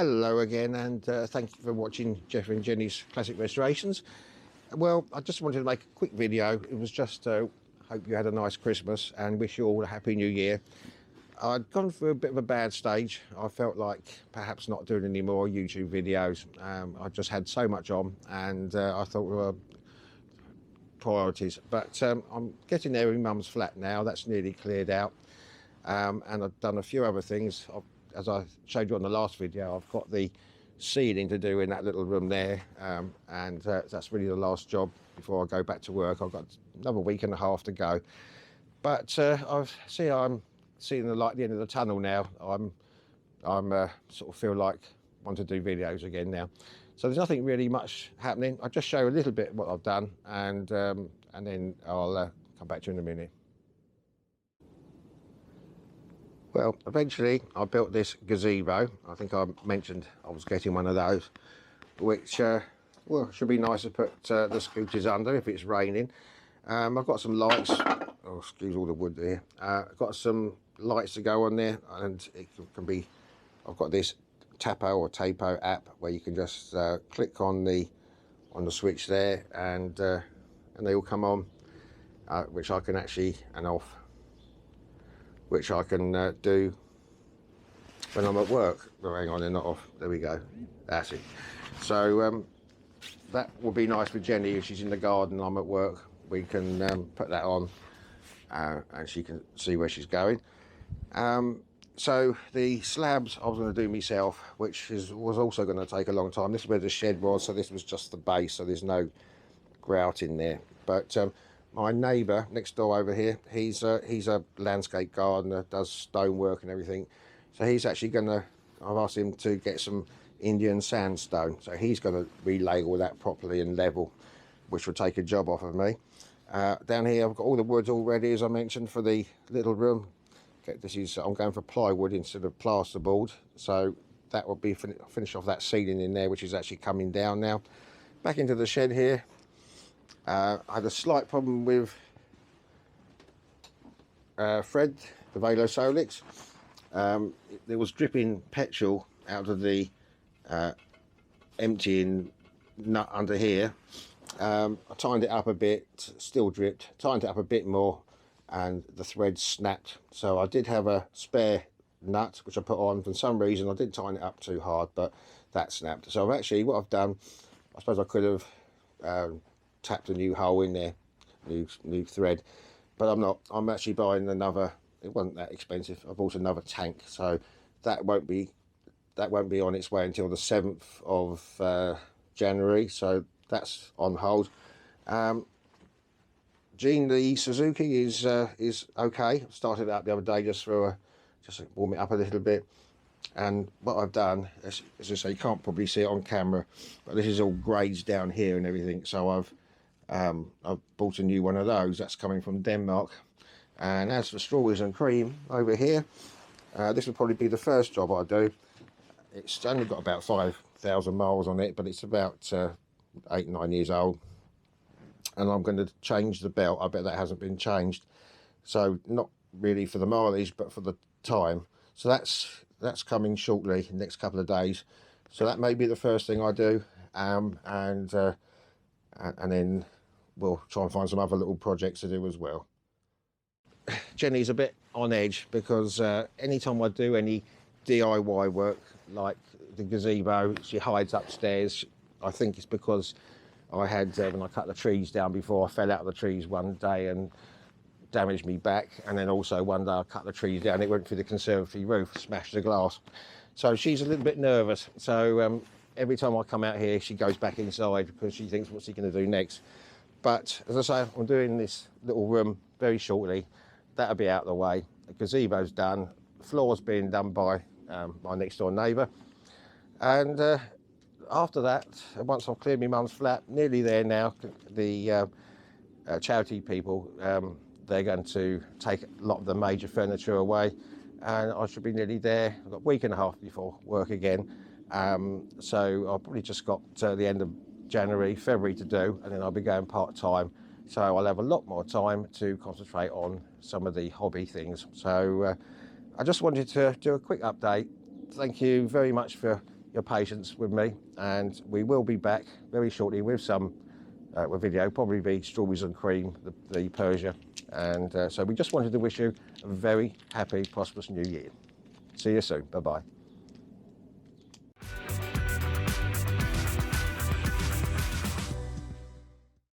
Hello again, and thank you for watching Jeff and Jenny's Classic Restorations. Well, I just wanted to make a quick video. It was just hope you had a nice Christmas and wish you all a happy new year. I'd gone through a bit of a bad stage. I felt like perhaps not doing any more YouTube videos. I just had so much on, and I thought we were priorities. But I'm getting there in Mum's flat now. That's nearly cleared out, and I've done a few other things. As I showed you on the last video, I've got the ceiling to do in that little room there, and that's really the last job before I go back to work. I've got another week and a half to go, but I'm seeing the light at the end of the tunnel now. I'm sort of feel like I want to do videos again now. So there's nothing really much happening. I'll just show a little bit what I've done, and then I'll come back to you in a minute. Well, eventually I built this gazebo. I think I mentioned I was getting one of those, which well, should be nice to put the scooters under if it's raining. I've got some lights. Oh, excuse all the wood there. I've got some lights to go on there, and it can be. I've got this Tapo or Tapo app where you can just click on the switch there, and they all come on, which I can actually and off. Which I can do when I'm at work. Oh, hang on, they're not off. There we go. That's it. So that will be nice for Jenny if she's in the garden and I'm at work. We can put that on and she can see where she's going. So the slabs I was going to do myself, which was also going to take a long time. This is where the shed was, so this was just the base, so there's no grout in there. But my neighbour next door over here, he's a landscape gardener, does stonework and everything. So he's actually gonna, I've asked him to get some Indian sandstone. So he's gonna relay all that properly and level, which will take a job off of me. Down here, I've got all the wood all ready, as I mentioned, for the little room. Okay, I'm going for plywood instead of plasterboard. So that will be finish off that ceiling in there, which is actually coming down now. Back into the shed here. I had a slight problem with Fred, the Velo Solix. There was dripping petrol out of the emptying nut under here. I tightened it up a bit, still dripped, tightened it up a bit more, and the thread snapped. So I did have a spare nut, which I put on. For some reason, I did tighten it up too hard, but that snapped. So what I've done, I suppose I could have tapped a new hole in there, new thread, but I'm not. I'm actually buying another. It wasn't that expensive. I bought another tank, so that won't be on its way until the 7th of January. So that's on hold. Jean, the Suzuki is okay. Started it up the other day just to warm it up a little bit. And what I've done, as I say, you can't probably see it on camera, but this is all grades down here and everything. So I've bought a new one of those. That's coming from Denmark. And as for strawberries and cream over here, this will probably be the first job I do. It's only got about 5,000 miles on it, but it's about 8, 9 years old. And I'm going to change the belt. I bet that hasn't been changed. So not really for the mileage, but for the time. So that's coming shortly, the next couple of days. So that may be the first thing I do, and then we'll try and find some other little projects to do as well. Jenny's a bit on edge because anytime I do any DIY work like the gazebo, she hides upstairs. I think it's because I had, when I cut the trees down before, I fell out of the trees one day and damaged me back, and then also one day I cut the trees down, it went through the conservatory roof, smashed the glass. So she's a little bit nervous. So every time I come out here, she goes back inside because she thinks, what's he going to do next? But as I say, I'm doing this little room very shortly. That'll be out of the way. The gazebo's done. The floor's being done by my next door neighbour. And after that, once I've cleared my mum's flat, nearly there now, the charity people, they're going to take a lot of the major furniture away, and I should be nearly there. I've got a week and a half before work again. So I've probably just got the end of January, February to do, and then I'll be going part-time. So I'll have a lot more time to concentrate on some of the hobby things. So I just wanted to do a quick update. Thank you very much for your patience with me, and we will be back very shortly with some video, probably be strawberries and cream, the Persia. And so we just wanted to wish you a very happy, prosperous new year. See you soon. Bye-bye.